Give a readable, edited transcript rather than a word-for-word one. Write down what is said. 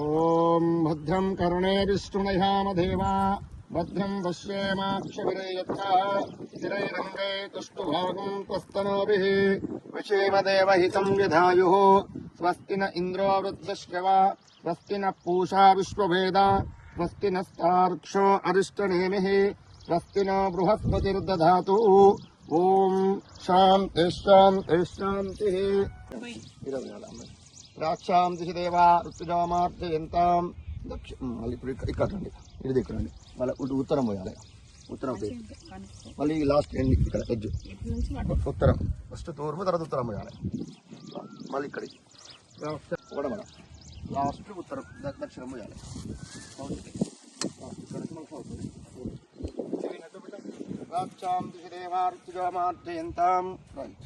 ఓం భద్రం కరుణేర్విష్ణునయామ దేవా భద్రం పశ్యేమాక్షభిరేయత్రైరంగే తుష్టుభాగం త్వస్తనోభిః విషేమదేవహితం విధాయుః స్వస్తి న ఇంద్రో వృద్ధశ్రవా స్వస్తి న పూషా విశ్వవేదా స్వస్తి నస్తార్క్ష్యో అరిష్టనేమిః స్వస్తి న బృహస్పతిర్దధాతు. ఓం శాంతి శాంతి శాంతి. రాక్షాం దిశి దేవా ఋతుజామార్జయంతాం. మళ్ళీ ఇప్పుడు ఇక్కడ రండి, ఇది ఇక్కడ రండి. మళ్ళీ ఉత్తరం పోయాలి, ఉత్తరం పోయి మళ్ళీ లాస్ట్ ఎండ్ ఇక్కడ ఎడ్జ్ ఉత్తరం. ఫస్ట్ తూర్పు, తర్వాత ఉత్తరం పోయాలి. మళ్ళీ ఇక్కడికి కూడా మన లాస్ట్ ఉత్తరం దక్షిణం పోయాలి. రాక్షాం దిశి దేవా ఋతుజామార్జయంతాం. రైట్.